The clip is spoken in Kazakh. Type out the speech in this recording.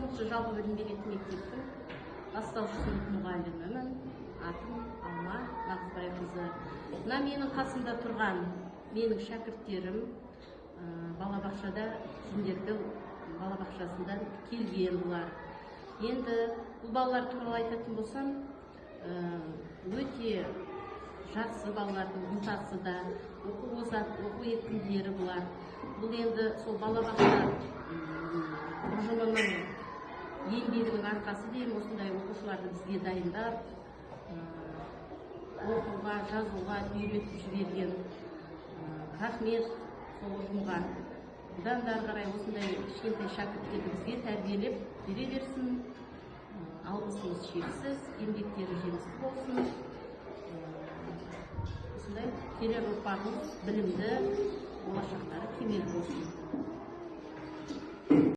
9-шы жалпы білім беретін мектептің бастауыш сынып мұғалімімін. Атым Алма Нағызбайқызы. Мына менің қасымда тұрған менің шәкірттерім балабақшада сендердің балабақшасынан келген бұлар. Енді бұл балалар туралы айтатын болсам, өте жақсы балалардың ынтасы да, оқу еркіндері бұлар. Бұл енді сол балабақша ұжымының еңбегінің арқасы деймін, осындай оқушыларды бізге дайындап, оқуға, жазуға үйретіп жіберген. Рахмет сол ұжымға. Бұдан да қарай осындай кішкентай шәкірттерді бізге тәрбиелеп бере берсін. Алғысымыз шексіз, еңбектері жемісті болсын. Осындай келер ұрпағымыз білімді, болашақтары кемел болсын.